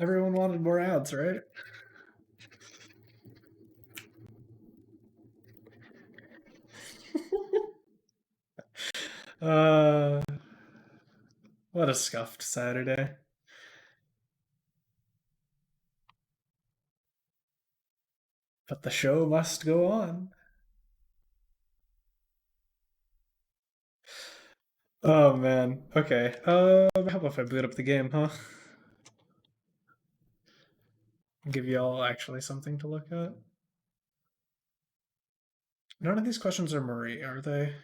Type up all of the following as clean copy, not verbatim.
Everyone wanted more ads, right? uh, what a scuffed Saturday. But the show must go on. Oh man. Okay. How about if I boot up the game, huh? Give you all actually something to look at. None of these questions are Marie, are they?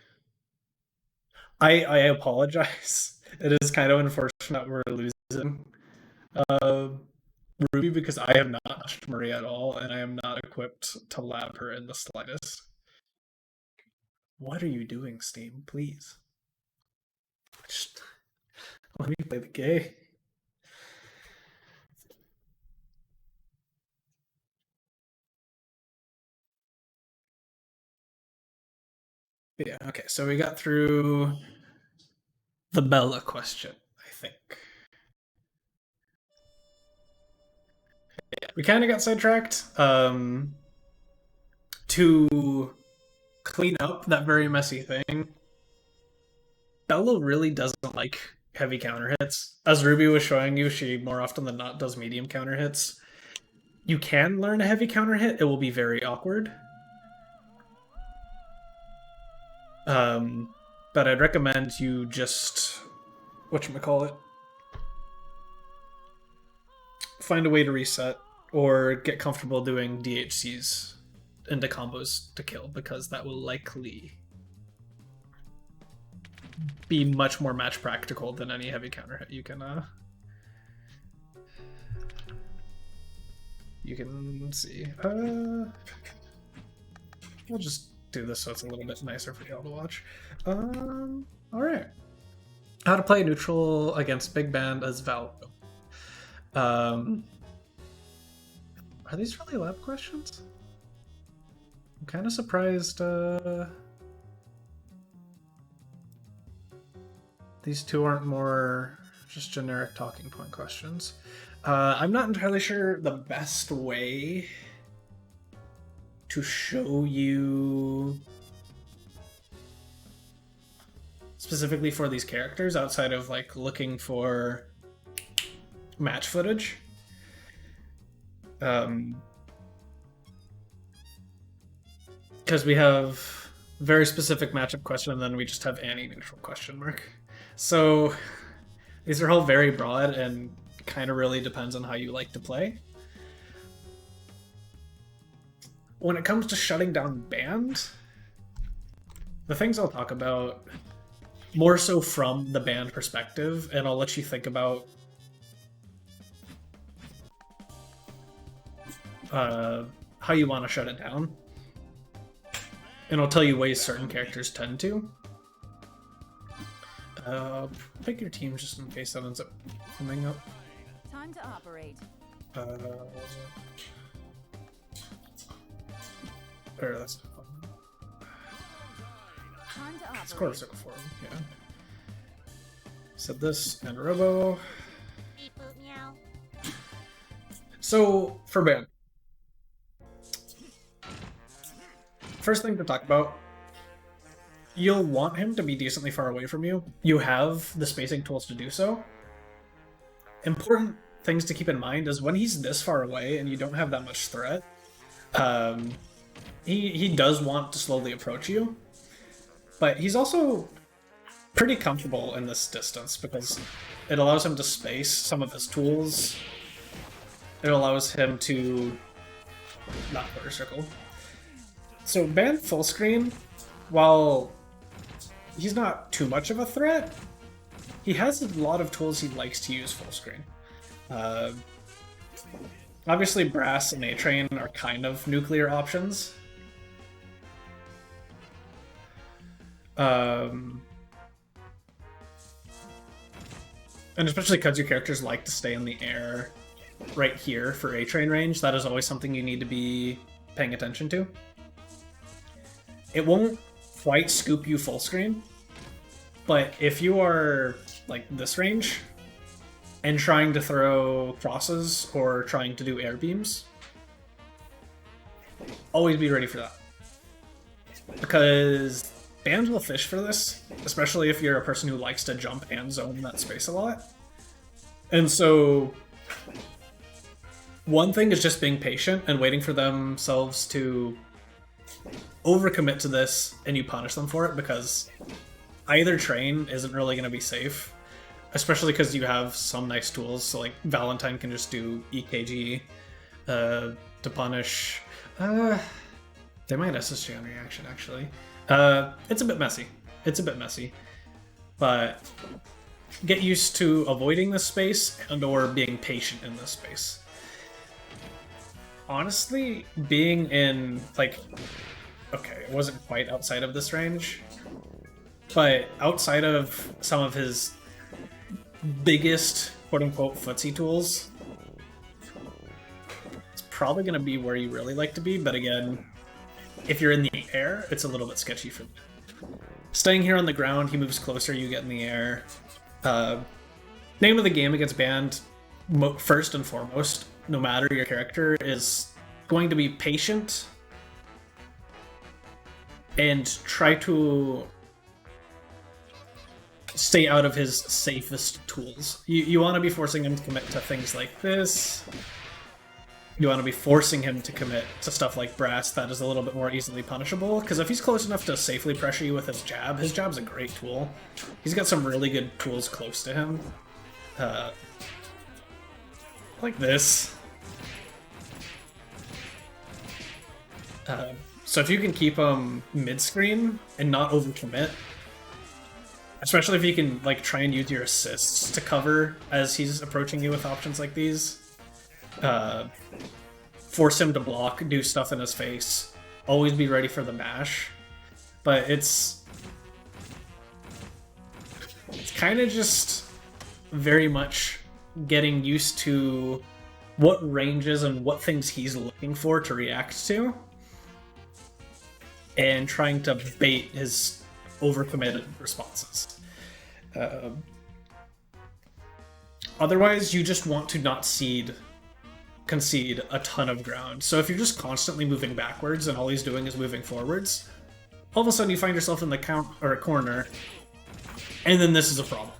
I apologize. It is kind of unfortunate we're losing uh, Ruby because I have not touched Marie at all, and I am not equipped to lab her in the slightest. What are you doing, Steam? Please. Just let me play the game. Yeah, okay, so we got through the Bella question, I think. Yeah, we kind of got sidetracked. To clean up that very messy thing, Bella really doesn't like heavy counter hits. As Ruby was showing you, she more often than not does medium counter hits. You can learn a heavy counter hit, it will be very awkward. But I'd recommend you just whatchamacallit, find a way to reset or get comfortable doing DHCs into combos to kill, because that will likely be much more match practical than any heavy counter hit you can see. We'll just do this so it's a little bit nicer for y'all to watch. All right. How to play neutral against big band as Val. Are these really lab questions? I'm kind of surprised. These two aren't more just generic talking point questions. I'm not entirely sure the best way to show you specifically for these characters outside of like looking for match footage. Because we have very specific matchup question and then we just have any neutral question mark. So these are all very broad and kind of really depends on how you like to play. When it comes to shutting down band, the things I'll talk about more so from the band perspective, and I'll let you think about how you want to shut it down. And I'll tell you ways certain characters tend to. Pick your team just in case that ends up coming up. Time to operate. What was it? Or that's Time to operate. it's quarter circle form, yeah. Said this and Robo. So for band, first thing to talk about, you'll want him to be decently far away from you. You have the spacing tools to do so. Important things to keep in mind is when he's this far away and you don't have that much threat, he does want to slowly approach you, but he's also pretty comfortable in this distance because it allows him to space some of his tools. It allows him to not quarter circle. So band full screen, while he's not too much of a threat, he has a lot of tools he likes to use full screen. Obviously Brass and A-Train are kind of nuclear options. And especially because your characters like to stay in the air right here for A-Train range, that is always something you need to be paying attention to. It won't quite scoop you full screen, but if you are like this range, and trying to throw crosses or trying to do air beams. Always be ready for that. Because bans will fish for this, especially if you're a person who likes to jump and zone in that space a lot. And so one thing is just being patient and waiting for themselves to overcommit to this and you punish them for it, because either train isn't really going to be safe, especially because you have some nice tools. So like Valentine can just do EKG to punish. They might SSG on reaction, actually. It's a bit messy. It's a bit messy. But get used to avoiding this space and or being patient in this space. Honestly, being in, like... Okay, it wasn't quite outside of this range. But outside of some of his biggest, quote-unquote, footsie tools, it's probably going to be where you really like to be, but again, if you're in the air, it's a little bit sketchy for me. Staying here on the ground, he moves closer, you get in the air. Name of the game that gets banned, first and foremost, no matter your character, is going to be patient and try to stay out of his safest tools. You want to be forcing him to commit to things like this. You want to be forcing him to commit to stuff like brass that is a little bit more easily punishable, because if he's close enough to safely pressure you with his jab's a great tool. He's got some really good tools close to him. Like this. So if you can keep him mid-screen and not overcommit, especially if you can like try and use your assists to cover as he's approaching you with options like these, force him to block, do stuff in his face, always be ready for the mash. But it's kind of just very much getting used to what ranges and what things he's looking for to react to, and trying to bait his overcommitted responses. Otherwise, you just want to not concede a ton of ground. So if you're just constantly moving backwards and all he's doing is moving forwards, all of a sudden you find yourself in the corner, and then this is a problem.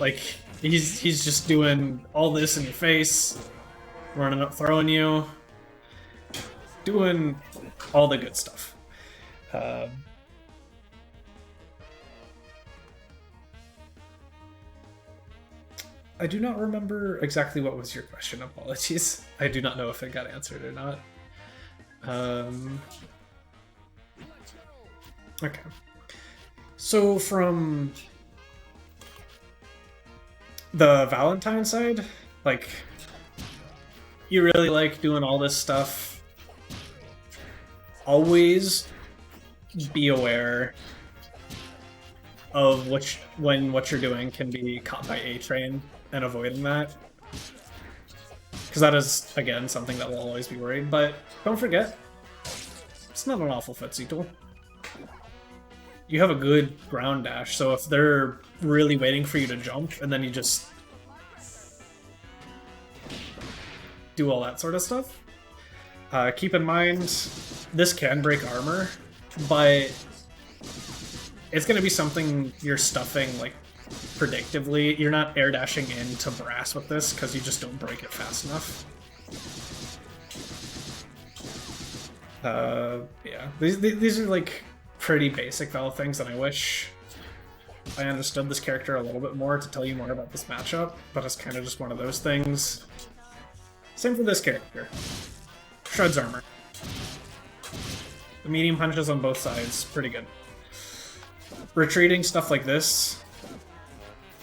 Like, he's just doing all this in your face, running up, throwing you, doing all the good stuff. I do not remember exactly what was your question. Apologies. I do not know if it got answered or not. Okay. So from the Valentine side, like, you really like doing all this stuff. Always be aware of when what you're doing can be caught by A-Train, and avoiding that. Because that is, again, something that will always be worried. But don't forget, it's not an awful footsie tool. You have a good ground dash, so if they're really waiting for you to jump, and then you just do all that sort of stuff, keep in mind, this can break armor, but it's going to be something you're stuffing, like, predictively. You're not air dashing into brass with this, because you just don't break it fast enough. Yeah, these are, like, pretty basic Val things, and I wish I understood this character a little bit more to tell you more about this matchup, but it's kind of just one of those things. Same for this character. Shreds armor. The medium punches on both sides, pretty good. Retreating, stuff like this,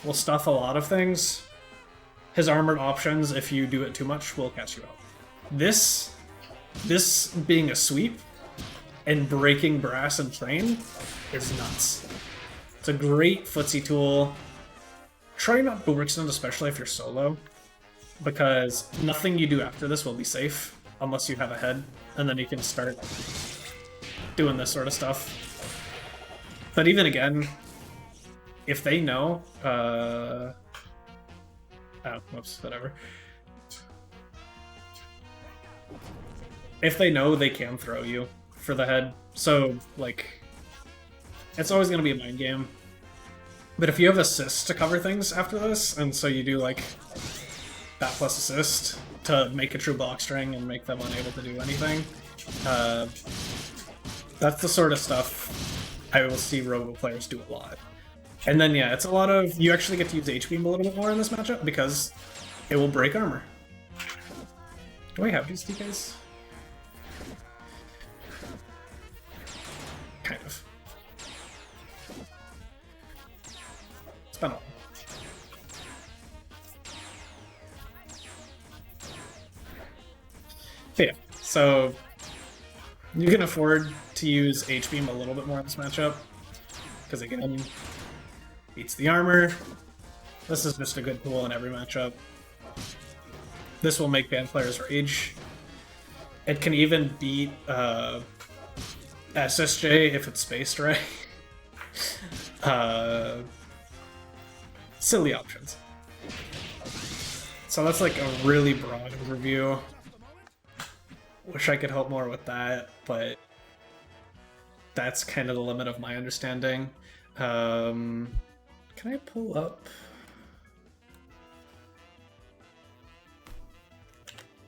will stuff a lot of things. His armored options, if you do it too much, will catch you out. This being a sweep and breaking brass and train is nuts. It's a great footsie tool. Try not to extend, especially if you're solo, because nothing you do after this will be safe unless you have a head, and then you can start doing this sort of stuff. But even again, if they know, Oh, whoops, whatever. If they know, they can throw you for the head. So, like, it's always going to be a mind game. But if you have assist to cover things after this, and so you do, like, that plus assist to make a true block string and make them unable to do anything, that's the sort of stuff I will see Robo players do a lot. And then, yeah, it's a lot of... You actually get to use H-Beam a little bit more in this matchup because it will break armor. Do I have these DKs? Kind of. It's been a while. But yeah, so you can afford to use H-Beam a little bit more in this matchup because again, beats the armor. This is just a good tool in every matchup. This will make band players rage. It can even beat SSJ if it's spaced right. Silly options. So that's like a really broad overview. Wish I could help more with that, but that's kind of the limit of my understanding. Can I pull up?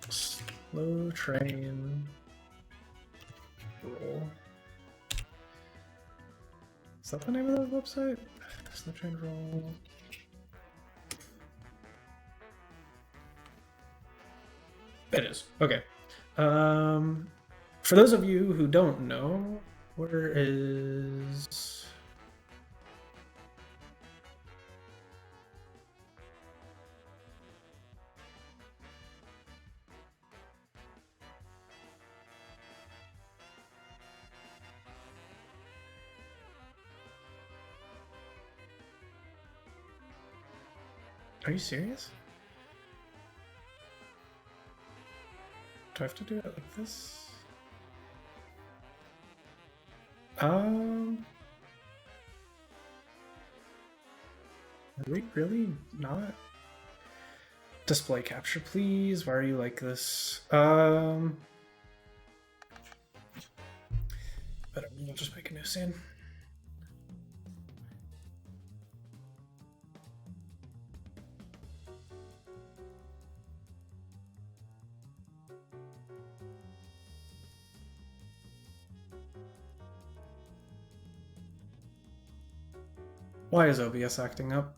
Slow train roll. Is that the name of the website? Slow train roll. It is. Okay. For those of you who don't know, where is... Are you serious? Do I have to do it like this? Are we really not? Display capture, please. Why are you like this? But I'll just make a new scene. Why is OBS acting up?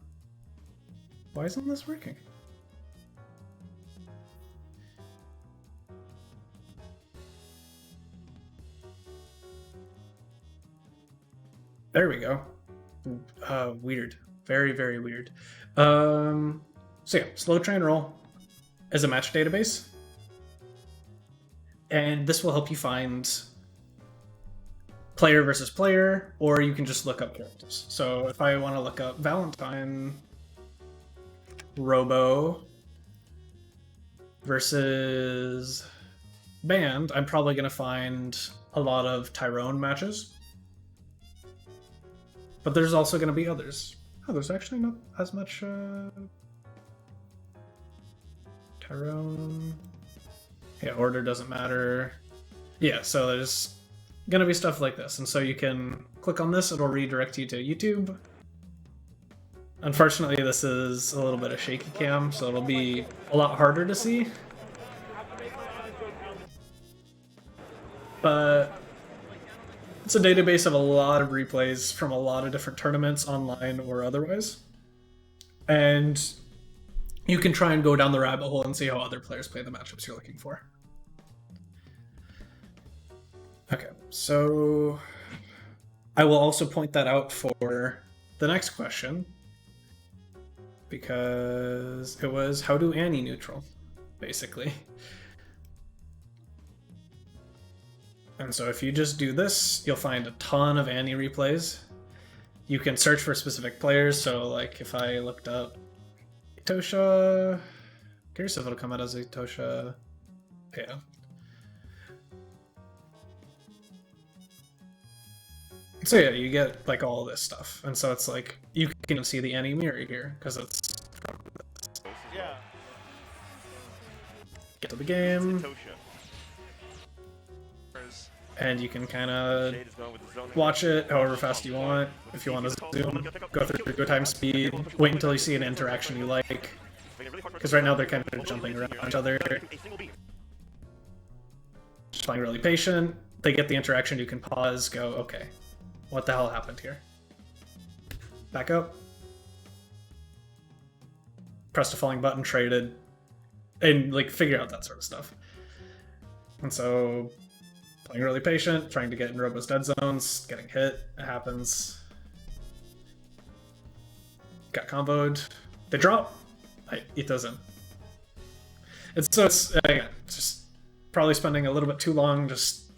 Why isn't this working? There we go. Weird. Very, very weird. So yeah, slow train roll is a match database. And this will help you find player versus player, or you can just look up characters. So if I want to look up Valentine Robo versus Band, I'm probably going to find a lot of Tyrone matches. But there's also going to be others. Oh, there's actually not as much Tyrone. Yeah, order doesn't matter. Yeah, so there's gonna be stuff like this, and so you can click on this, it'll redirect you to YouTube. Unfortunately, this is a little bit of shaky cam, so it'll be a lot harder to see. But it's a database of a lot of replays from a lot of different tournaments, online or otherwise. And you can try and go down the rabbit hole and see how other players play the matchups you're looking for. Okay, so I will also point that out for the next question, because it was how do Annie neutral, basically. And so if you just do this, you'll find a ton of Annie replays. You can search for specific players, so like if I looked up Itosha, curious if it'll come out as Itosha, yeah. So yeah, you get like all this stuff, and so it's like you can see the Annie mirror here because it's from this. Yeah. get to the game, and you can kind of watch it however fast you want. If you want to zoom, go through good time speed, wait until you see an interaction you like, because right now they're kind of jumping around each other. Just playing really patient. They get the interaction, you can pause, go, okay, what the hell happened here? Back up. Press the falling button, traded, and like figure out that sort of stuff. And so, playing really patient, trying to get in Robo's dead zones, getting hit, it happens. Got comboed. They drop. I eat those in. It's just probably spending a little bit too long. It's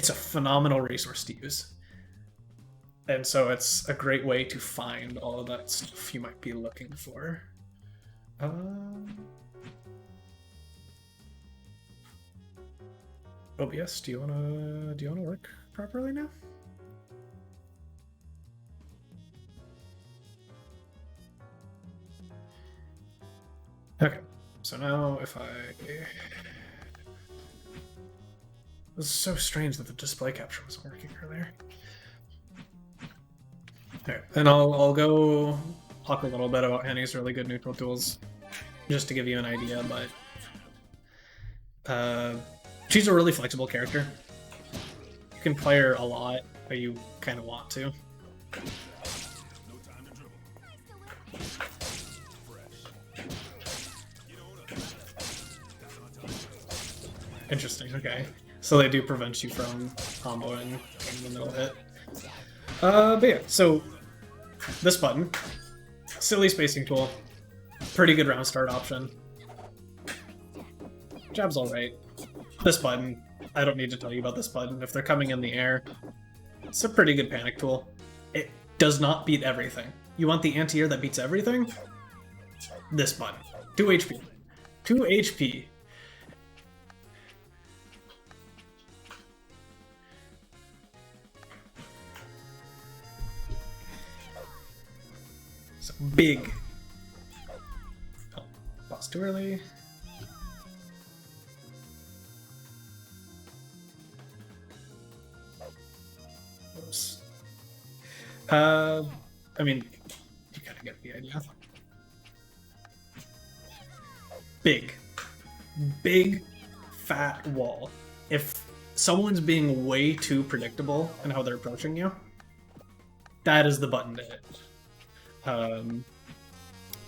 a phenomenal resource to use. And so it's a great way to find all of that stuff you might be looking for. OBS, do you wanna work properly now? Okay, so now if this is so strange that the display capture wasn't working earlier. Okay, and I'll go talk a little bit about Annie's really good neutral tools, just to give you an idea, but she's a really flexible character. You can play her a lot, but you kind of want to. Interesting, okay. So they do prevent you from comboing in the middle hit. But yeah, so this button, silly spacing tool, pretty good round start option. Jab's alright. This button, I don't need to tell you about this button. If they're coming in the air, it's a pretty good panic tool. It does not beat everything. You want the anti-air that beats everything? This button. 2 HP. 2 HP. So big. Oh, pause too early. Oops. I mean, you kind of get the idea. Big, fat wall. If someone's being way too predictable in how they're approaching you, that is the button to hit.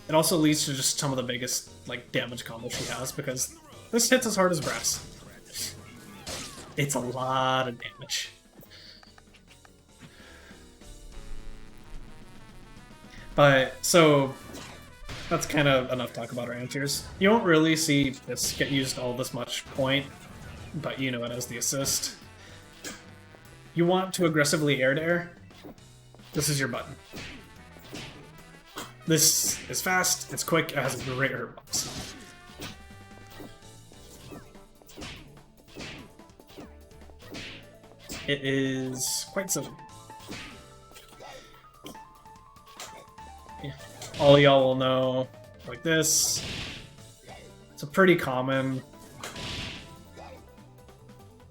It also leads to just some of the biggest like damage combos she has, because this hits as hard as brass. It's a lot of damage. But, so, that's kind of enough talk about our anti-airs. You won't really see this get used all this much point, but you know it as the assist. You want to aggressively air-to-air, this is your button. This is fast, it's quick, it has a great hurt box. It is quite simple. Yeah. All y'all will know, like this. It's a pretty common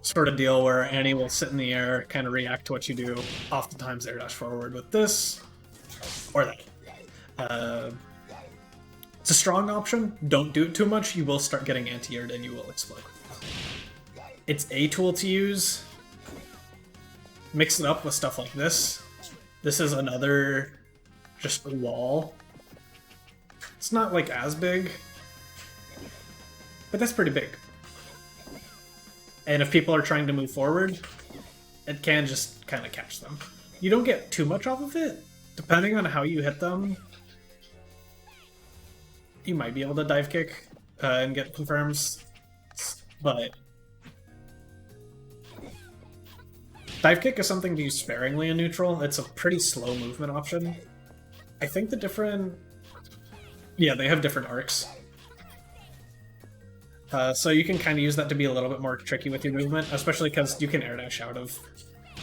sort of deal where Annie will sit in the air, kind of react to what you do, oftentimes air dash forward with this, or that. It's a strong option, don't do it too much, you will start getting anti-aired and you will explode. It's a tool to use. Mix it up with stuff like this. This is another just a wall. It's not like as big, but that's pretty big. And if people are trying to move forward, it can just kind of catch them. You don't get too much off of it. Depending on how you hit them, you might be able to dive kick and get confirms, but dive kick is something to use sparingly in neutral. It's a pretty slow movement option. I think the different... Yeah, they have different arcs. So you can kind of use that to be a little bit more tricky with your movement, especially because you can air dash out of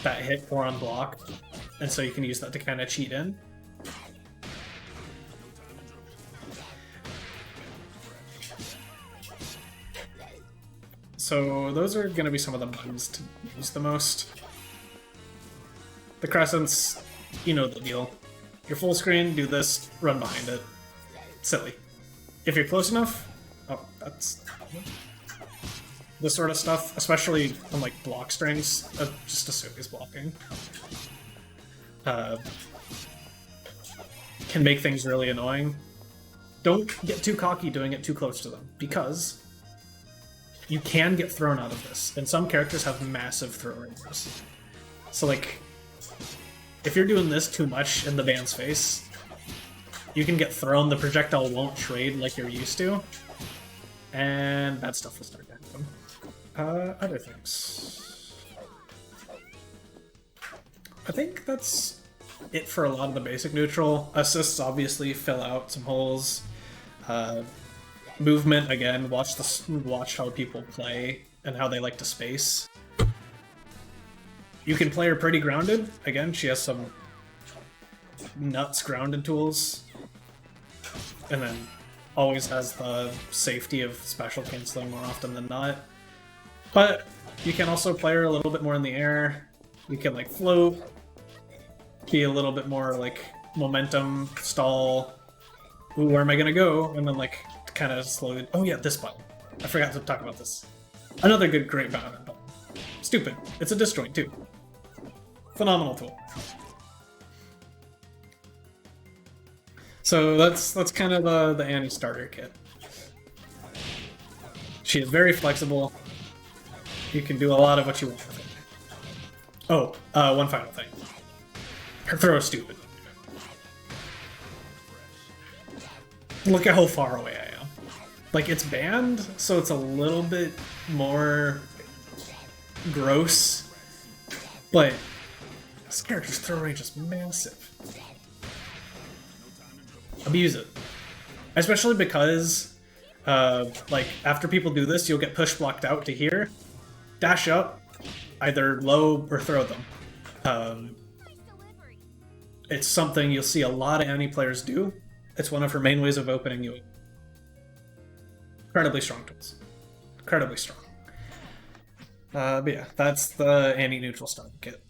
that hit or on block, and so you can use that to kind of cheat in. So those are going to be some of the buttons to use the most. The crescents, you know the deal. Your full screen, do this, run behind it. Silly. If you're close enough, oh, that's this sort of stuff, especially on like block strings. Just assume he's blocking. Can make things really annoying. Don't get too cocky doing it too close to them, because you can get thrown out of this, and some characters have massive throw ranges. So like, if you're doing this too much in the Van's face, you can get thrown, the projectile won't trade like you're used to, and bad stuff will start to happen. Other things. I think that's it for a lot of the basic neutral. Assists obviously fill out some holes. Movement, again, watch how people play and how they like to space. You can play her pretty grounded. Again, she has some nuts grounded tools. And then always has the safety of special canceling more often than not. But you can also play her a little bit more in the air. You can like float, be a little bit more like momentum, stall. Ooh, where am I gonna go? And then like kind of slowly. Oh yeah, this button. I forgot to talk about this. Another good, great button. Stupid. It's a disjoint too. Phenomenal tool. So that's kind of the Annie starter kit. She is very flexible. You can do a lot of what you want with it. Oh, one final thing. Her throw is stupid. Look at how far away I am. Like, it's banned, so it's a little bit more gross, but this character's throw range is massive. Abuse it. Especially because, like, after people do this, you'll get push blocked out to here. Dash up, either low or throw them. It's something you'll see a lot of Annie players do. It's one of her main ways of opening you. Incredibly strong tools. Incredibly strong. But yeah, that's the Annie neutral starter kit.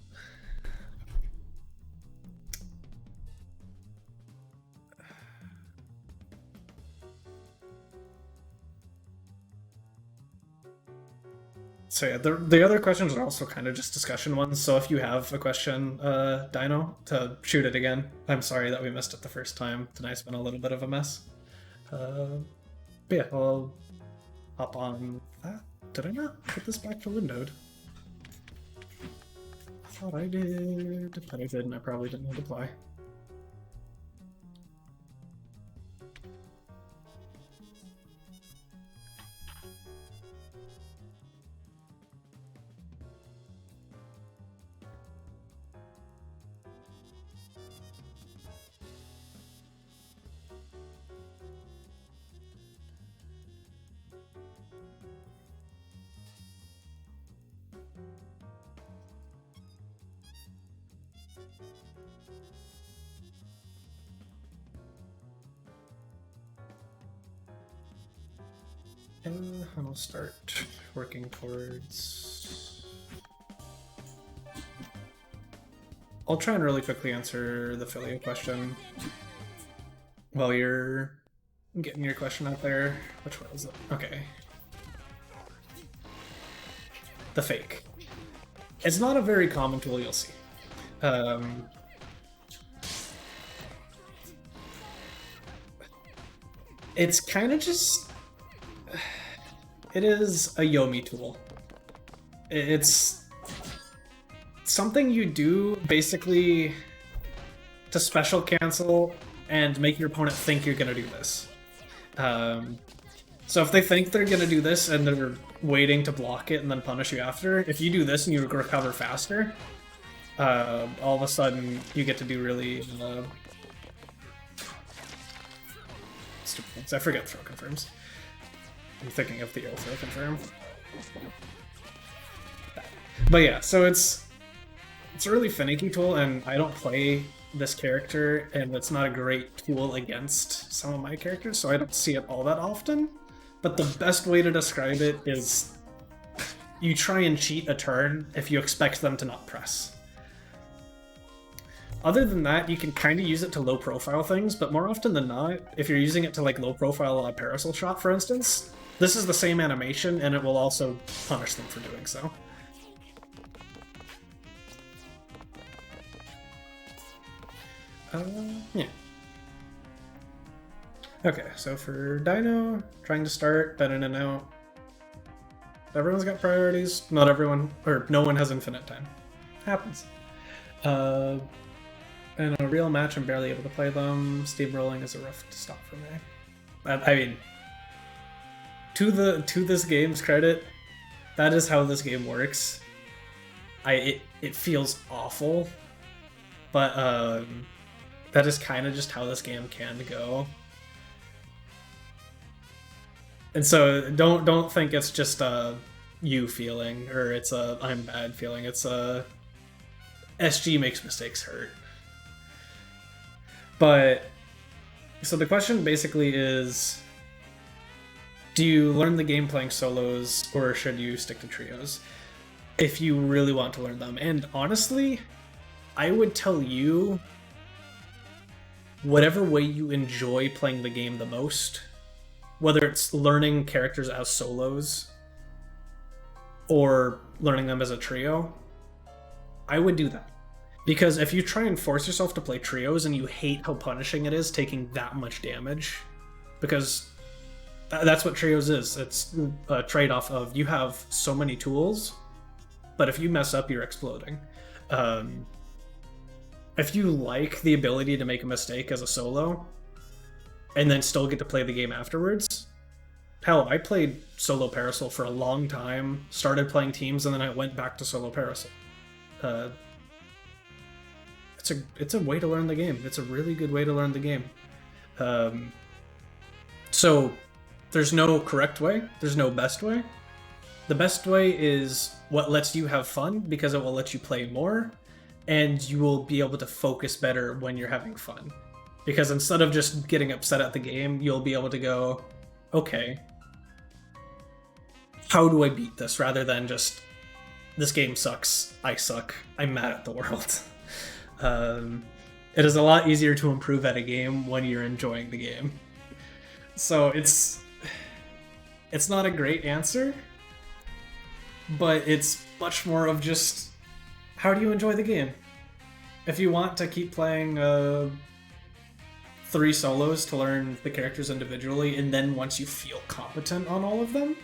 So yeah, the other questions are also kind of just discussion ones, so if you have a question, Dino, to shoot it again. I'm sorry that we missed it the first time. Tonight's been a little bit of a mess. But yeah, I'll hop on that. Did I not put this back to windowed? I thought I did, but I didn't. I probably didn't need apply. And I'll start working towards... I'll try and really quickly answer the Filio question while you're getting your question out there. Which one is it? Okay. The fake. It's not a very common tool you'll see. It's kind of just... It is a Yomi tool. It's something you do basically to special cancel and make your opponent think you're gonna do this. So if they think they're gonna do this and they're waiting to block it and then punish you after, if you do this and you recover faster, all of a sudden you get to do really stupid things. I forget throw confirms. I'm thinking of the throw confirm. But yeah, so it's a really finicky tool, and I don't play this character, and it's not a great tool against some of my characters, so I don't see it all that often. But the best way to describe it is you try and cheat a turn if you expect them to not press. Other than that, you can kind of use it to low profile things, but more often than not, if you're using it to like low profile parasol shot, for instance, this is the same animation and it will also punish them for doing so. Yeah. Okay, so for Dino, trying to start, then in and out. Everyone's got priorities. Not everyone, or no one has infinite time. Happens. In a real match, I'm barely able to play them. Steamrolling is a rough stop for me. I mean, to this game's credit, that is how this game works. It feels awful, but that is kind of just how this game can go. And so don't think it's just a you feeling or it's a I'm bad feeling. It's a SG makes mistakes hurt. But so the question basically is, do you learn the game playing solos or should you stick to trios if you really want to learn them? And honestly, I would tell you whatever way you enjoy playing the game the most, whether it's learning characters as solos or learning them as a trio, I would do that. Because if you try and force yourself to play trios and you hate how punishing it is taking that much damage, because that's what trios is. It's a trade-off of you have so many tools, but if you mess up, you're exploding. If you like the ability to make a mistake as a solo, and then still get to play the game afterwards, hell, I played solo Parasol for a long time, started playing teams, and then I went back to solo Parasol. It's a way to learn the game. It's a really good way to learn the game. So there's no correct way. There's no best way. The best way is what lets you have fun because it will let you play more and you will be able to focus better when you're having fun. Because instead of just getting upset at the game, you'll be able to go, okay, how do I beat this? Rather than just, this game sucks, I suck, I'm mad at the world. It is a lot easier to improve at a game when you're enjoying the game. So it's not a great answer, but it's much more of just, how do you enjoy the game? If you want to keep playing 3 solos to learn the characters individually, and then once you feel competent on all of them,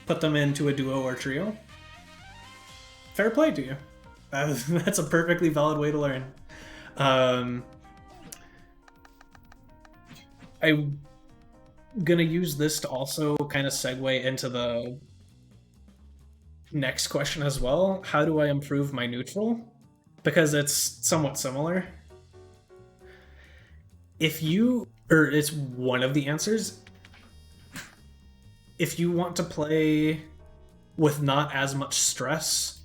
put them into a duo or trio, fair play to you. That's a perfectly valid way to learn. I'm gonna use this to also kind of segue into the next question as well. How do I improve my neutral? Because it's somewhat similar. It's one of the answers. If you want to play with not as much stress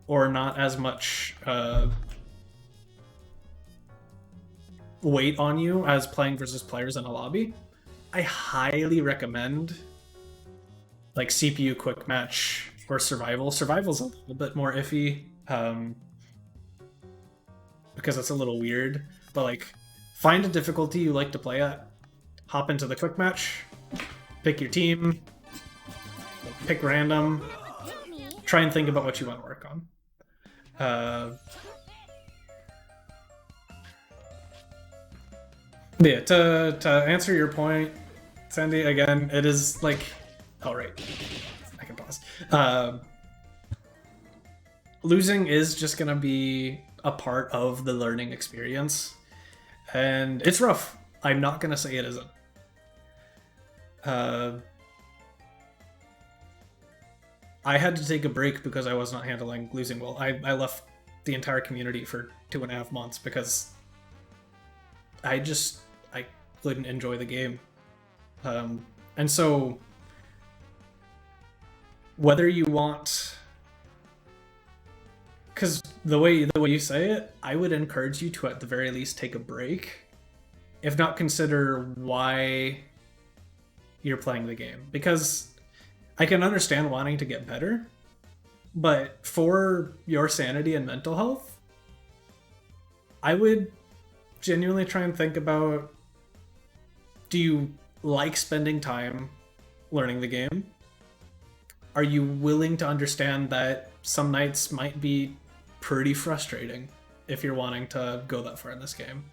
or not as much weight on you as playing versus players in a lobby, I highly recommend like CPU quick match or survival. Survival's a little bit more iffy because it's a little weird, but like find a difficulty you like to play at, hop into the quick match, pick your team, pick random, try and think about what you want to work on. Yeah, to answer your point, Sandy, again, it is like, oh right, I can pause. Losing is just gonna be a part of the learning experience, and it's rough. I'm not gonna say it isn't. I had to take a break because I was not handling losing well. I left the entire community for 2.5 months because I couldn't enjoy the game. And so whether you want, because the way you say it, I would encourage you to at the very least take a break, if not consider why you're playing the game. Because I can understand wanting to get better, but for your sanity and mental health, I would genuinely try and think about, do you like spending time learning the game? Are you willing to understand that some nights might be pretty frustrating if you're wanting to go that far in this game?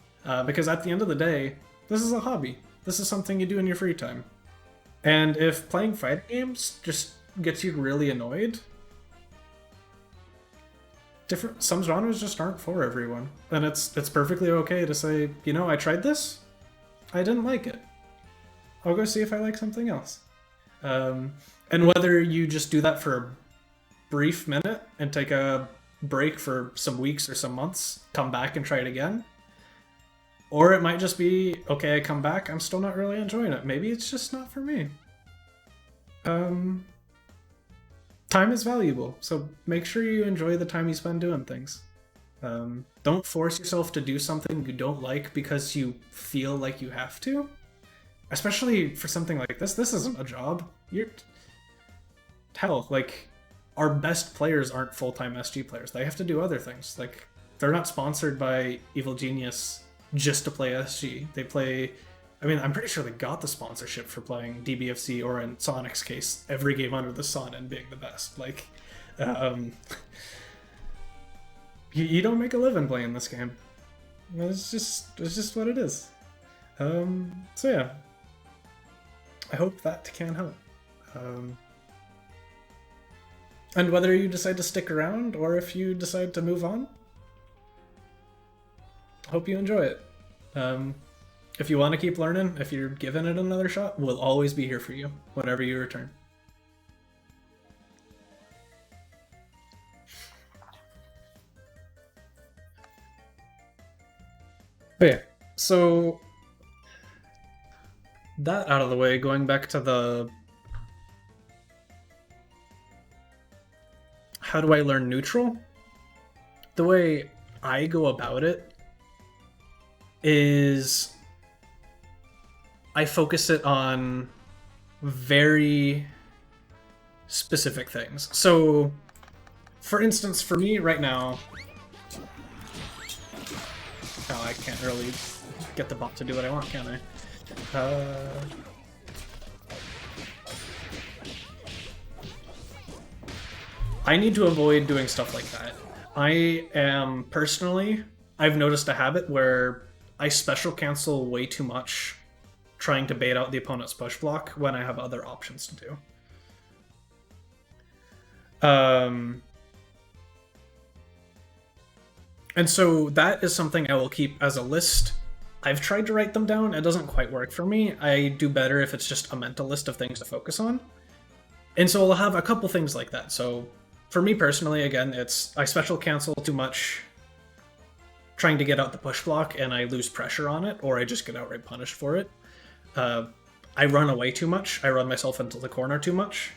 Because at the end of the day, this is a hobby. This is something you do in your free time. And if playing fighting games just gets you really annoyed, some genres just aren't for everyone. And it's perfectly okay to say, you know, I tried this, I didn't like it. I'll go see if I like something else. And whether you just do that for a brief minute and take a break for some weeks or some months, come back and try it again, or it might just be, okay, I come back, I'm still not really enjoying it. Maybe it's just not for me. Time is valuable, so make sure you enjoy the time you spend doing things. Don't force yourself to do something you don't like because you feel like you have to. Especially for something like this. This isn't a job. Hell, like, our best players aren't full-time SG players. They have to do other things. Like, they're not sponsored by Evil Genius just to play SG. They play... I mean, I'm pretty sure they got the sponsorship for playing DBFC, or in Sonic's case, every game under the sun and being the best. Like, you don't make a living playing this game. It's just what it is. So yeah. I hope that can help. And whether you decide to stick around or if you decide to move on, hope you enjoy it. If you want to keep learning, if you're giving it another shot, we'll always be here for you whenever you return. But yeah, so that out of the way, going back to the how do I learn neutral? The way I go about it is I focus it on very specific things. So, for instance, for me right now, oh, I can't really get the bot to do what I want, can I? I need to avoid doing stuff like that. I've noticed a habit where I special cancel way too much trying to bait out the opponent's push block when I have other options to do. And so that is something I will keep as a list. I've tried to write them down, it doesn't quite work for me. I do better if it's just a mental list of things to focus on. And so I'll have a couple things like that. So for me personally, again, it's I special cancel too much trying to get out the push block and I lose pressure on it, or I just get outright punished for it. I run away too much. I run myself into the corner too much.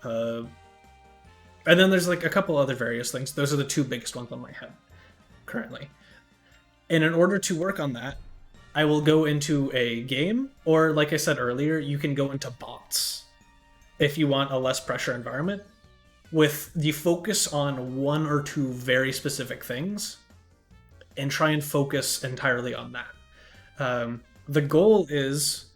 And then there's like a couple other various things. Those are the two biggest ones on my head currently. And in order to work on that, I will go into a game, or like I said earlier, you can go into bots if you want a less pressure environment, with the focus on one or two very specific things, and try and focus entirely on that. The goal is,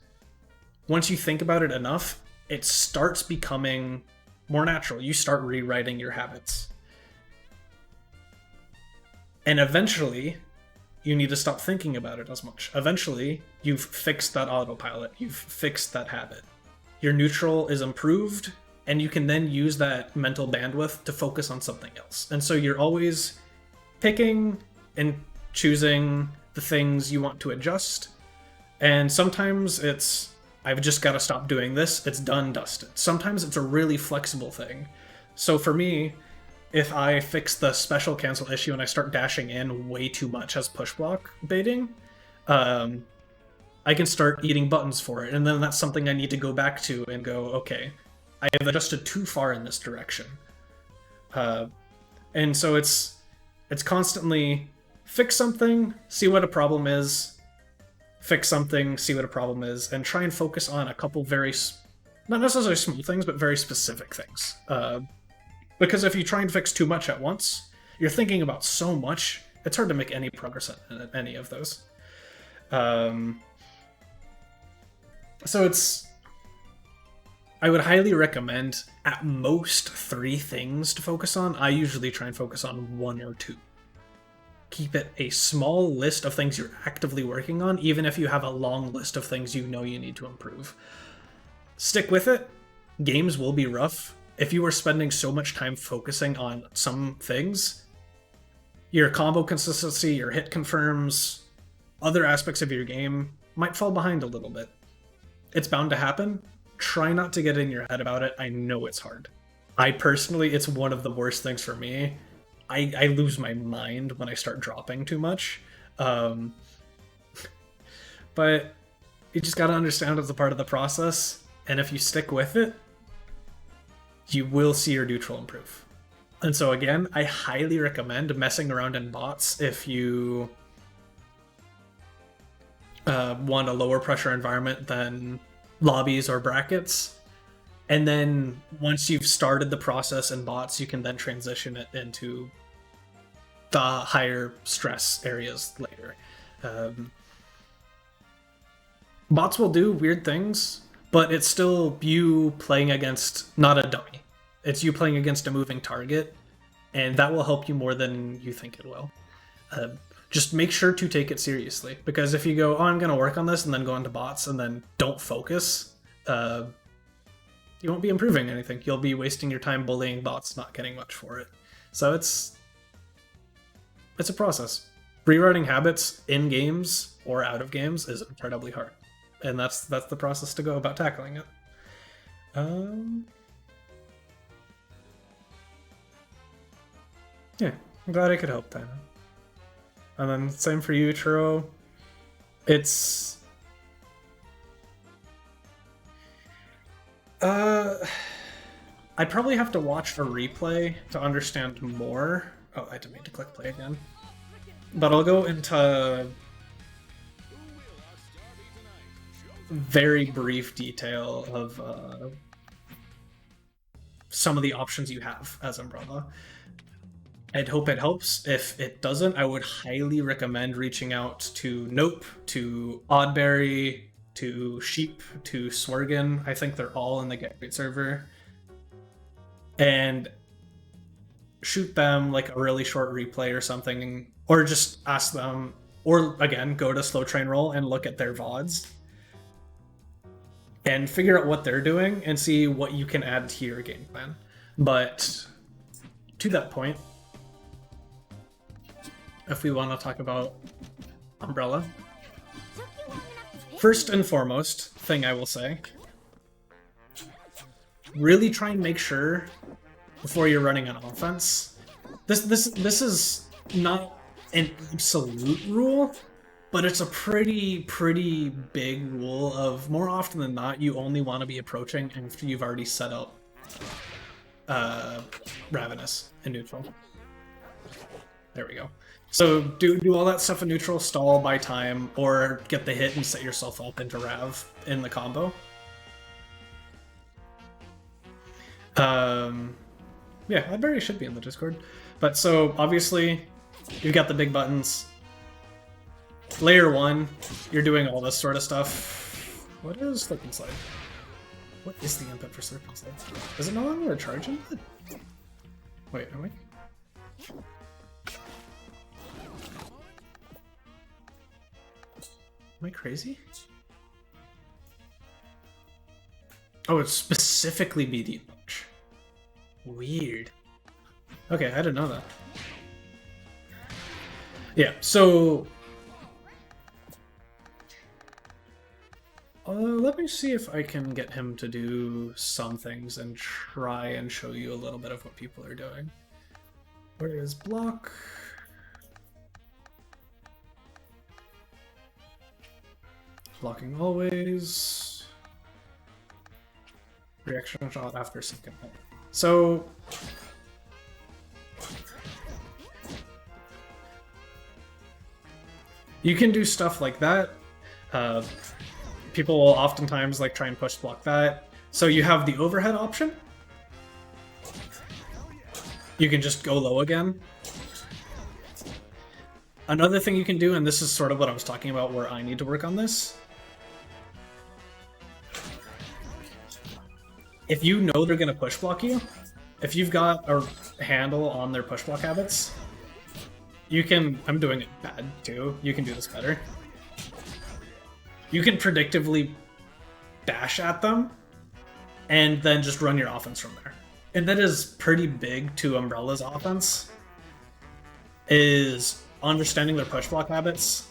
once you think about it enough, it starts becoming more natural. You start rewriting your habits. And eventually, you need to stop thinking about it as much. Eventually, you've fixed that autopilot. You've fixed that habit. Your neutral is improved, and you can then use that mental bandwidth to focus on something else. And so you're always picking and choosing the things you want to adjust. And sometimes it's, I've just got to stop doing this. It's done, dusted. Sometimes it's a really flexible thing. So for me, if I fix the special cancel issue and I start dashing in way too much as push block baiting, I can start eating buttons for it. And then that's something I need to go back to and go, okay, I have adjusted too far in this direction. And so it's constantly fix something, see what a problem is, fix something, see what a problem is, and try and focus on a couple very Not necessarily small things, but very specific things. Because if you try and fix too much at once, you're thinking about so much, it's hard to make any progress in any of those. So I would highly recommend at most 3 things to focus on. I usually try and focus on 1 or 2. Keep it a small list of things you're actively working on, even if you have a long list of things you know you need to improve. Stick with it. Games will be rough. If you are spending so much time focusing on some things, your combo consistency, your hit confirms, other aspects of your game might fall behind a little bit. It's bound to happen. Try not to get in your head about it. I know it's hard. I personally, it's one of the worst things for me. I lose my mind when I start dropping too much. But you just gotta understand it's a part of the process, and if you stick with it, you will see your neutral improve. And so again, I highly recommend messing around in bots if you want a lower pressure environment than lobbies or brackets. And then once you've started the process in bots, you can then transition it into the higher stress areas later. Bots will do weird things, but it's still you playing against not a dummy. It's you playing against a moving target, and that will help you more than you think it will. Just make sure to take it seriously, because if you go, oh, I'm going to work on this, and then go into bots, and then don't focus, you won't be improving anything. You'll be wasting your time bullying bots, not getting much for it. So it's a process. Rewriting habits in games or out of games is incredibly hard, and that's the process to go about tackling it. Yeah, I'm glad I could help, Dana. And then same for you, Churro. It's I'd probably have to watch a replay to understand more. Oh, I didn't mean to click play again. But I'll go into very brief detail of some of the options you have as Umbrella. I'd hope it helps. If it doesn't, I would highly recommend reaching out to Nope, to Oddberry, to Sheep, to Swergen. I think they're all in the Get Gr8 server. And shoot them like a really short replay or something, or just ask them, or again, go to Slow Train Roll and look at their VODs and figure out what they're doing and see what you can add to your game plan. But to that point, if we want to talk about Umbrella, first and foremost thing I will say, really try and make sure before you're running an offense. This is not an absolute rule, but it's a pretty big rule of more often than not, you only want to be approaching after you've already set up Ravenous in neutral. There we go. So do all that stuff in neutral, stall, buy time, or get the hit and set yourself up into Rav in the combo. Yeah, Oddberry should be in the Discord. But so obviously you've got the big buttons. Layer 1, you're doing all this sort of stuff. What is Slip and Slide? What is the input for Slip and Slide? Is it no longer a charge input? Wait, am I? Am I crazy? Oh, it's specifically BD punch. Weird. Okay, I didn't know that. Yeah, so let me see if I can get him to do some things and try and show you a little bit of what people are doing. Where is block? Blocking always. Reaction shot after second hit. So you can do stuff like that. People will oftentimes like try and push block that. So you have the overhead option. You can just go low again. Another thing you can do, and this is sort of what I was talking about where I need to work on this. If you know they're going to push block you, if you've got a handle on their push block habits, you can... I'm doing it bad too. You can do this better. You can predictively dash at them and then just run your offense from there. And that is pretty big to Umbrella's offense, is understanding their push block habits,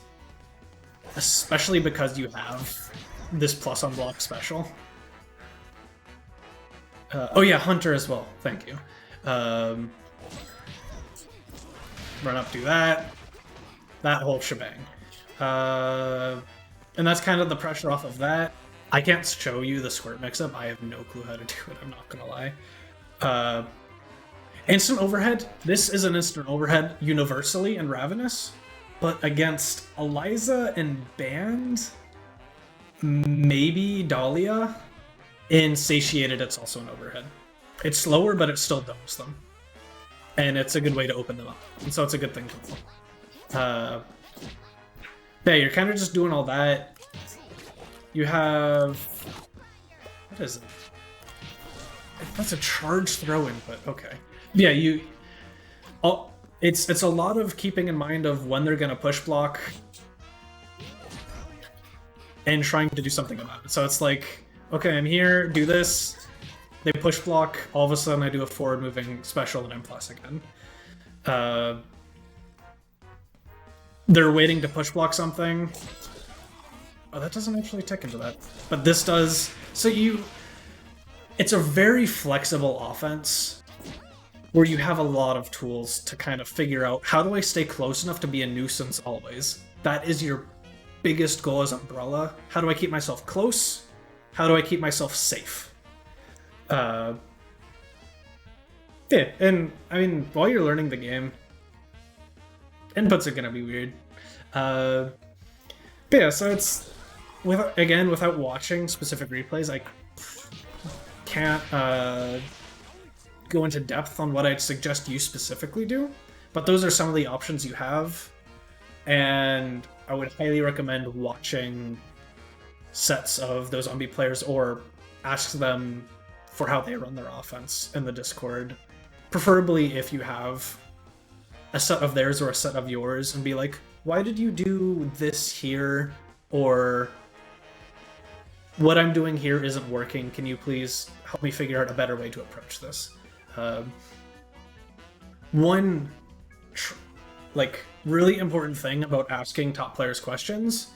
especially because you have this plus on block special. Oh yeah, Hunter as well, thank you. Run up, do that whole shebang. And that's kind of the pressure off of that. I can't show you the squirt mix-up, I have no clue how to do it, I'm not gonna lie. Instant overhead. This is an instant overhead universally in Ravenous, but against Eliza and Band, maybe Dahlia, in Satiated it's also an overhead. It's slower, but it still dumps them. And it's a good way to open them up. And so it's a good thing to know. Yeah, you're kind of just doing all that. You have... What is it? That's a charge throw input. Okay. Yeah, you... It's a lot of keeping in mind of when they're going to push block and trying to do something about it. So it's like, okay, I'm here, do this. They push block, all of a sudden I do a forward moving special and I'm plus again. They're waiting to push block something. Oh, that doesn't actually tick into that. But this does. So it's a very flexible offense where you have a lot of tools to kind of figure out, how do I stay close enough to be a nuisance always? That is your biggest goal as Umbrella. How do I keep myself close? How do I keep myself safe? Yeah, and I mean, while you're learning the game, inputs are gonna be weird. But yeah, so it's, without watching specific replays, I can't go into depth on what I'd suggest you specifically do, but those are some of the options you have, and I would highly recommend watching sets of those Umbi players or ask them for how they run their offense in the Discord, preferably if you have a set of theirs or a set of yours, and be like, why did you do this here? Or what I'm doing here isn't working. Can you please help me figure out a better way to approach this? One really important thing about asking top players questions,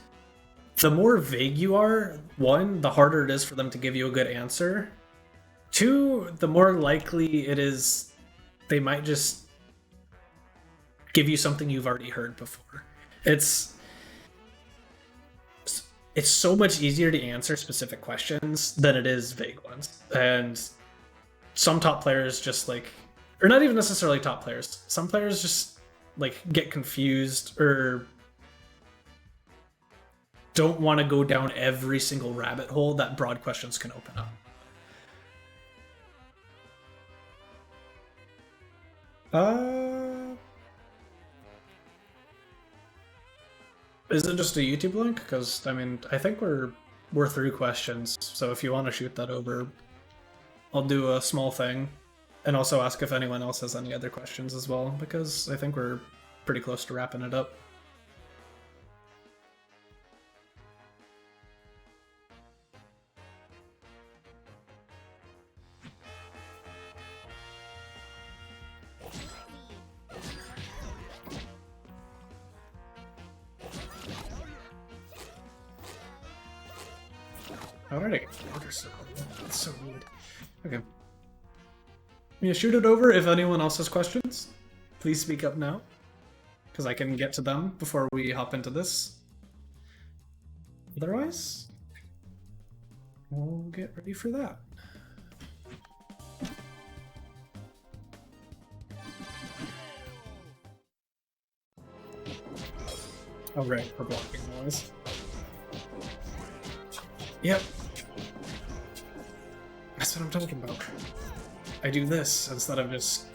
the more vague you are, one, the harder it is for them to give you a good answer. Two, the more likely it is they might just give you something you've already heard before. It's so much easier to answer specific questions than it is vague ones. And some top players just or not even necessarily top players, some players just get confused or don't want to go down every single rabbit hole that broad questions can open up. Is it just a YouTube link? Because, I mean, I think we're through questions, so if you want to shoot that over, I'll do a small thing, and also ask if anyone else has any other questions as well, because I think we're pretty close to wrapping it up. Alright, order circle. That's so weird. Okay. I'm gonna shoot it over. If anyone else has questions, please speak up now, because I can get to them before we hop into this. Otherwise, we'll get ready for that. Oh right, we're blocking noise. Yep. That's what I'm talking about. I do this instead of just...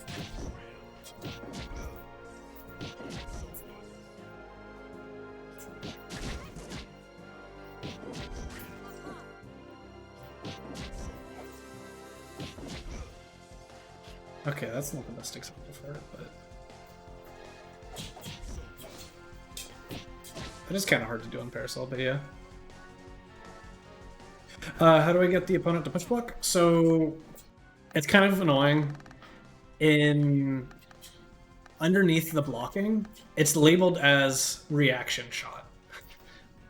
Okay, that's not the best example for it, but... It is kind of hard to do on Parasol, but yeah. How do I get the opponent to push block? So, it's kind of annoying. Underneath the blocking, it's labeled as reaction shot.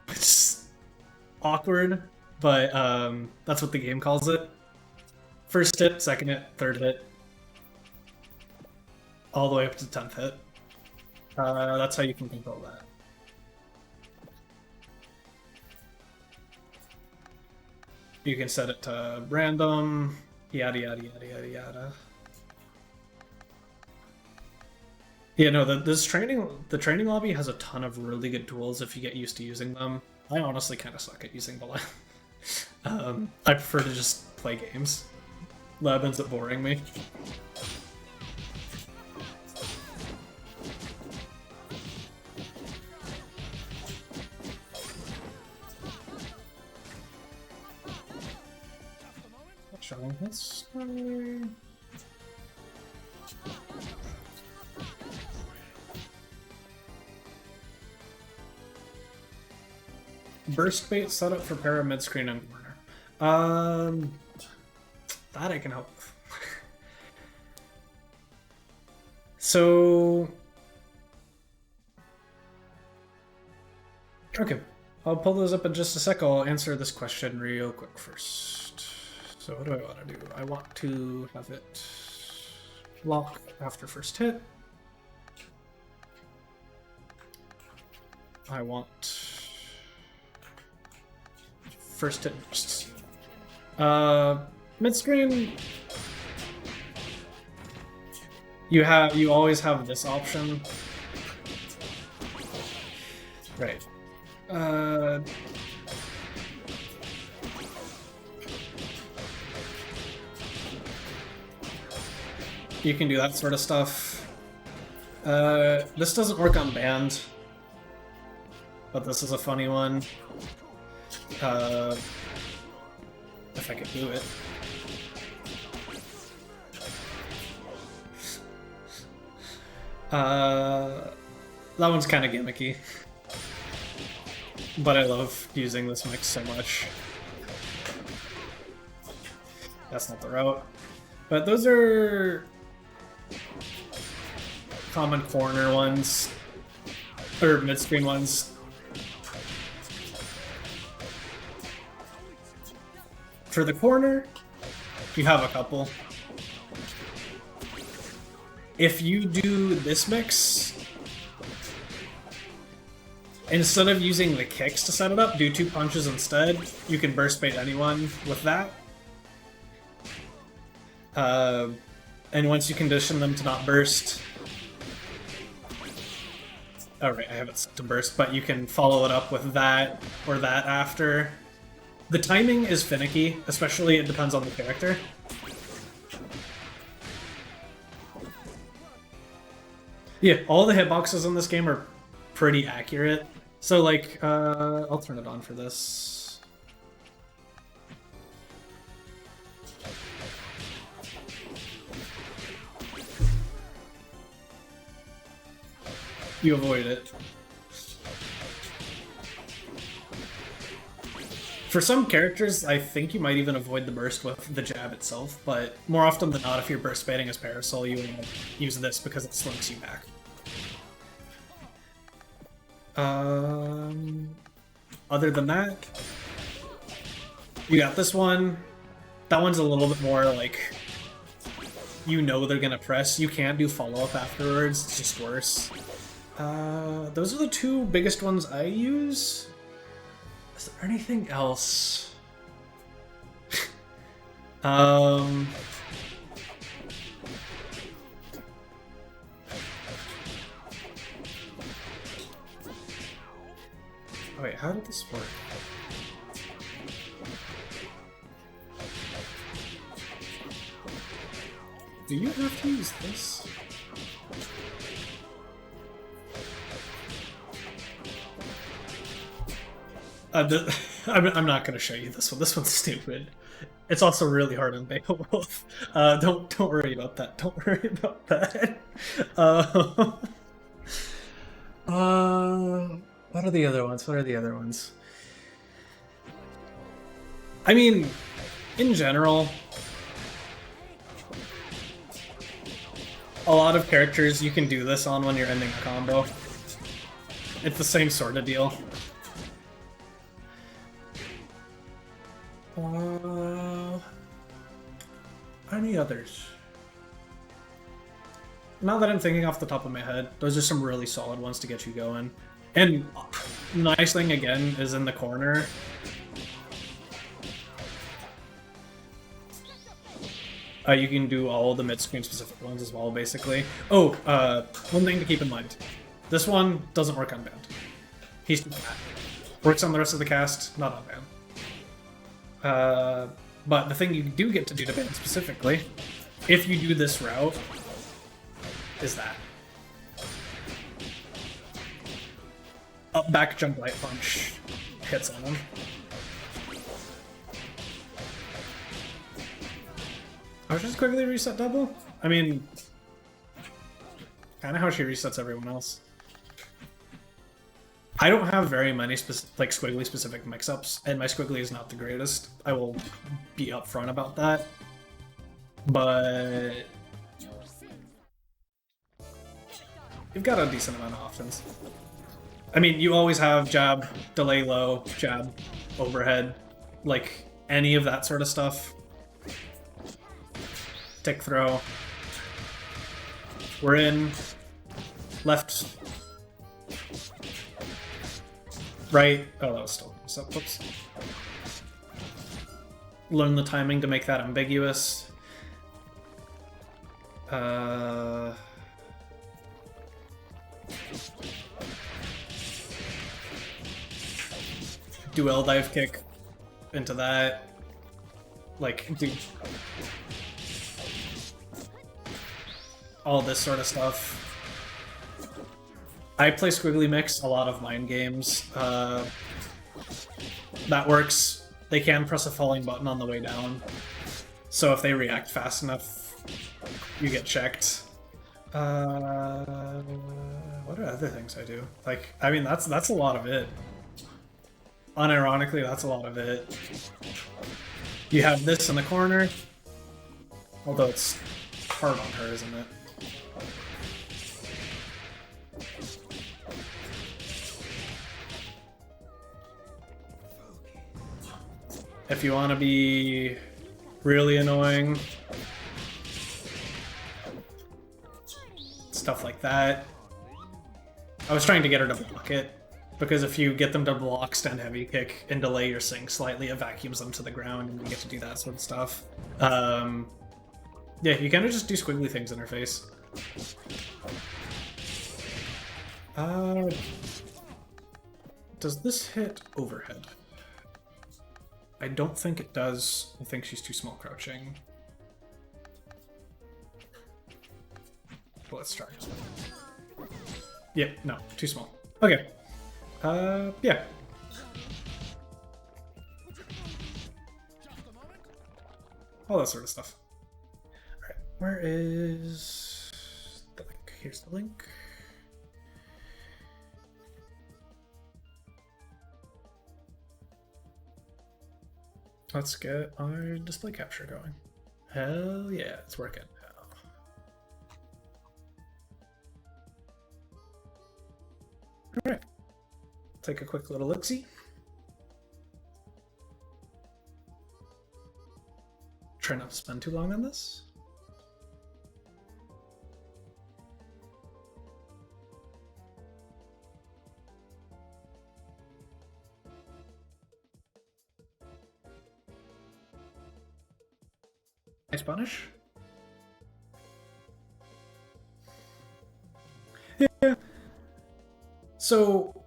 It's awkward, but that's what the game calls it. First hit, second hit, third hit. All the way up to 10th hit. That's how you can control that. You can set it to random, yada yada yada yada yada. Yeah, no, the training lobby has a ton of really good tools if you get used to using them. I honestly kind of suck at using the lab. I prefer to just play games. Lab ends up boring me. Showing history. Burst bait setup for para mid screen and corner. That I can help with. So okay, I'll pull those up in just a sec. I'll answer this question real quick first. So what do I want to do? I want to have it block after first hit. I want first hit bursts. Mid screen. You always have this option. Right. You can do that sort of stuff. This doesn't work on band, but this is a funny one. If I could do it. That one's kind of gimmicky, but I love using this mix so much. That's not the route, but those are common corner ones, or mid-screen ones. For the corner, you have a couple. If you do this mix, instead of using the kicks to set it up, do 2 punches instead. You can burst bait anyone with that. And once you condition them to not burst... Oh right, I have it set to burst, but you can follow it up with that or that after. The timing is finicky, especially it depends on the character. Yeah, all the hitboxes in this game are pretty accurate. So like, I'll turn it on for this. You avoid it. For some characters, I think you might even avoid the burst with the jab itself, but more often than not, if you're burst baiting as Parasol, you will use this because it slinks you back. Other than that, you got this one. That one's a little bit more like, you know they're gonna press. You can't do follow-up afterwards, it's just worse. Those are the 2 biggest ones I use. Is there anything else? Wait, how did this work? do you have to use this? I'm not gonna show you this one. This one's stupid. It's also really hard on Beowulf. Don't worry about that. Don't worry about that. What are the other ones? What are the other ones? I mean, in general, a lot of characters you can do this on when you're ending a combo. It's the same sort of deal. Any others? Not that I'm thinking off the top of my head. Those are some really solid ones to get you going. And nice thing again is in the corner. You can do all the mid-screen specific ones as well, basically. Oh, one thing to keep in mind. This one doesn't work on band. He's too fat. Works on the rest of the cast, not on band. But the thing you do get to do to band specifically, if you do this route, is that. Up, back, jump, light punch hits on him. I was just quickly reset double? I mean, kind of how she resets everyone else. I don't have very many like squiggly specific mix-ups, and my squiggly is not the greatest. I will be upfront about that. But you've got a decent amount of options. I mean, you always have jab, delay low, jab, overhead, like any of that sort of stuff. Tick throw. We're in. Left. Right. Oh, that was still. So, whoops. Learn the timing to make that ambiguous. Do L dive kick into that. Like, do all this sort of stuff. I play Squiggly Mix a lot of mind games. That works. They can press a falling button on the way down. So if they react fast enough, you get checked. What are other things I do? Like, I mean, that's a lot of it. Unironically, that's a lot of it. You have this in the corner. Although it's hard on her, isn't it? If you want to be really annoying, stuff like that. I was trying to get her to block it, because if you get them to block stand heavy kick and delay your sync slightly, it vacuums them to the ground and you get to do that sort of stuff. Yeah, you kind of just do squiggly things in her face. Does this hit overhead? I don't think it does. I think she's too small crouching. Let's try. Yep, no, too small. Okay. Yeah. All that sort of stuff. Alright, where is the link? Here's the link. Let's get our display capture going. Hell yeah, it's working now. Alright. Take a quick little look-see. Try not to spend too long on this. Nice punish. Yeah. So,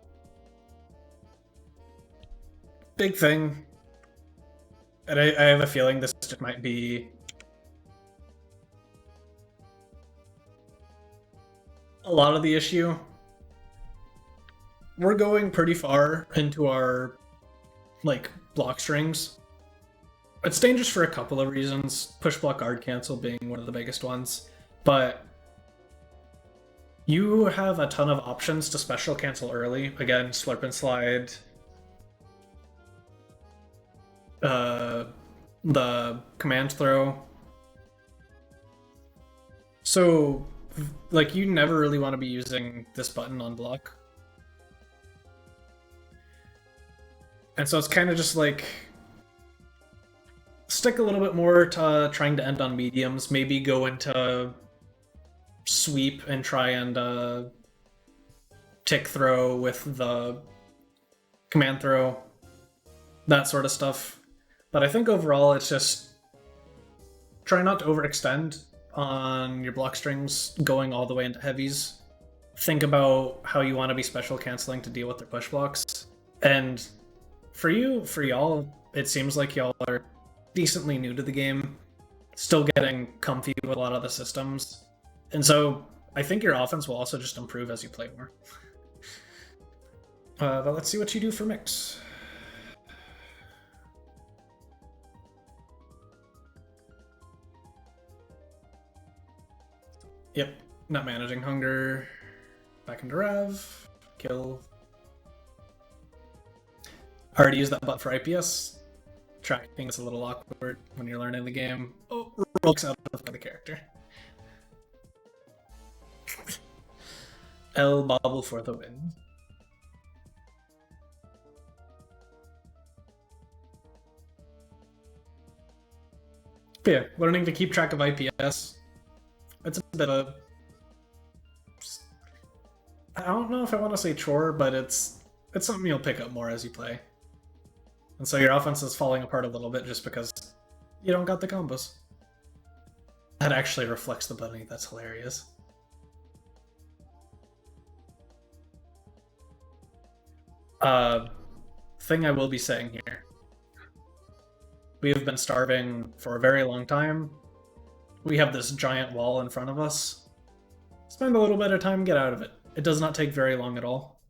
big thing, and I have a feeling this just might be a lot of the issue. We're going pretty far into our, like, block strings. It's dangerous for a couple of reasons, push block guard cancel being one of the biggest ones, but you have a ton of options to special cancel early. Again, slurp and slide, the command throw. So, like, you never really want to be using this button on block. And so it's kind of just like, stick a little bit more to trying to end on mediums, maybe go into sweep and try and tick throw with the command throw, that sort of stuff. But I think overall it's just try not to overextend on your block strings going all the way into heavies. Think about how you want to be special canceling to deal with their push blocks. And for y'all, it seems like y'all are decently new to the game, still getting comfy with a lot of the systems. And so I think your offense will also just improve as you play more. But let's see what you do for mix. Yep, not managing hunger. Back into Rev. Kill. Already used that button for IPS. Tracking is a little awkward when you're learning the game. Oh, rolls out of the character. L bobble for the win. But yeah, learning to keep track of IPS. It's a bit of... I don't know if I want to say chore, but it's something you'll pick up more as you play. And so your offense is falling apart a little bit just because you don't got the combos. That actually reflects the bunny, that's hilarious. Thing I will be saying here. We have been starving for a very long time. We have this giant wall in front of us. Spend a little bit of time, get out of it. It does not take very long at all.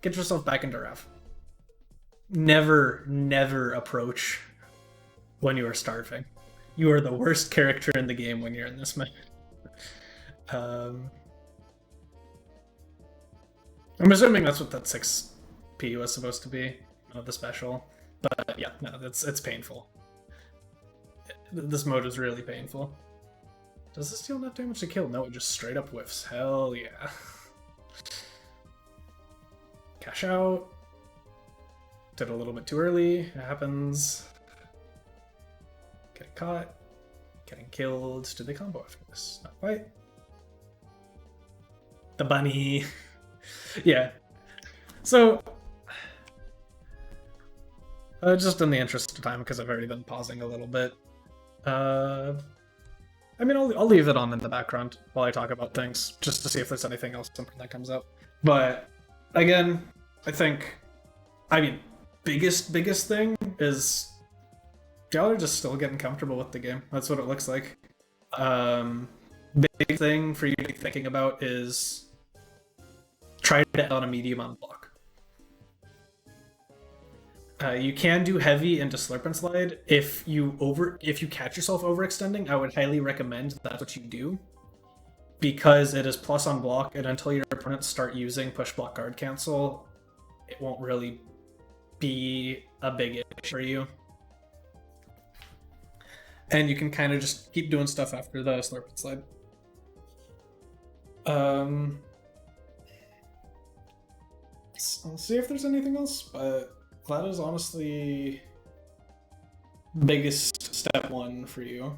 Get yourself back into Rev. Never approach when you are starving. You are the worst character in the game when you're in this mode. I'm assuming that's what that 6P was supposed to be, the special. But yeah, no, it's painful. This mode is really painful. Does this deal enough damage to kill? No, it just straight up whiffs. Hell yeah. Cash out. Did a little bit too early. It happens. Getting caught. Getting killed. Did they combo after this? Not quite. The bunny. Yeah. So, just in the interest of time, because I've already been pausing a little bit. I mean, I'll leave it on in the background while I talk about things, just to see if there's anything else that comes up. But again, I mean, biggest thing is y'all are just still getting comfortable with the game. That's what it looks like. Big thing for you to be thinking about is try to get on a medium on block. You can do heavy into slurp and slide. If you catch yourself overextending, I would highly recommend that's what you do, because it is plus on block, and until your opponents start using push block guard cancel, it won't really be a big issue for you. And you can kind of just keep doing stuff after the slurp and slide. I'll see if there's anything else, but that is honestly biggest step one for you.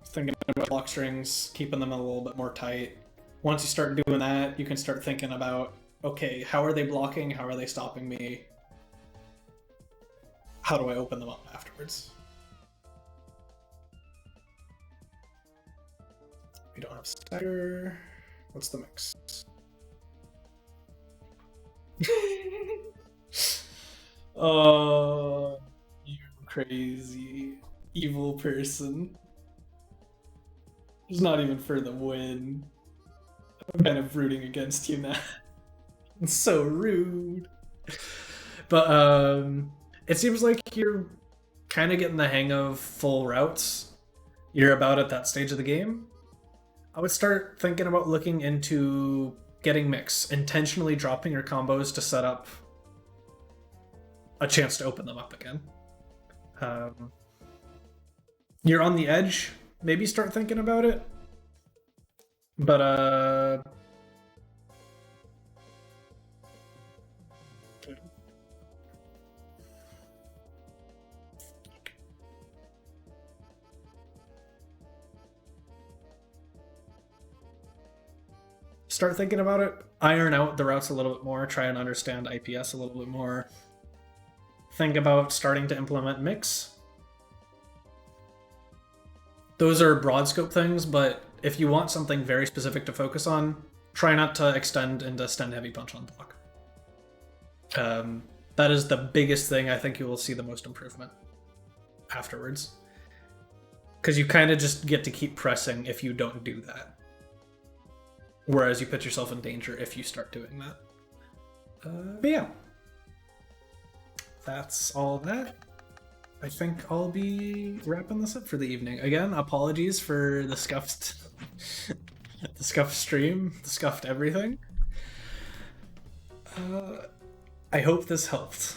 Thinking about block strings, keeping them a little bit more tight. Once you start doing that, you can start thinking about, okay, how are they blocking? How are they stopping me? How do I open them up afterwards? We don't have stagger. What's the mix? Oh, you crazy evil person. It's not even for the win. I'm kind of rooting against you now. It's so rude. But it seems like you're kind of getting the hang of full routes. You're about at that stage of the game. I would start thinking about looking into getting mix, intentionally dropping your combos to set up a chance to open them up again. You're on the edge. Maybe start thinking about it. But start thinking about it. Iron out the routes a little bit more. Try and understand IPS a little bit more. Think about starting to implement mix. Those are broad scope things, but if you want something very specific to focus on, try not to extend into stun heavy punch on block. That is the biggest thing. I think you will see the most improvement afterwards. Because you kind of just get to keep pressing if you don't do that. Whereas you put yourself in danger if you start doing that. But yeah. That's all that. I think I'll be wrapping this up for the evening. Again, apologies for the scuffed the scuffed stream, the scuffed everything. I hope this helped.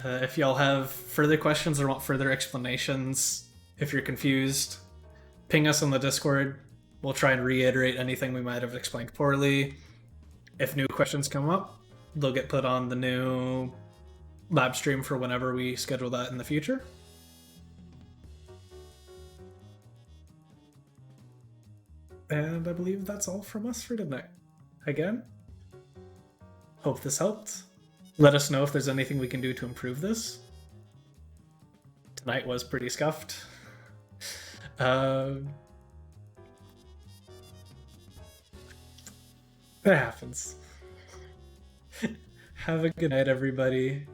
If y'all have further questions or want further explanations, if you're confused, ping us on the Discord. We'll try and reiterate anything we might have explained poorly. If new questions come up, they'll get put on the new lab stream for whenever we schedule that in the future. And I believe that's all from us for tonight. Again, hope this helped. Let us know if there's anything we can do to improve this. Tonight was pretty scuffed. It happens. Have a good night, everybody.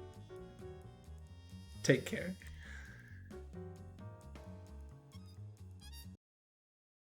Take care.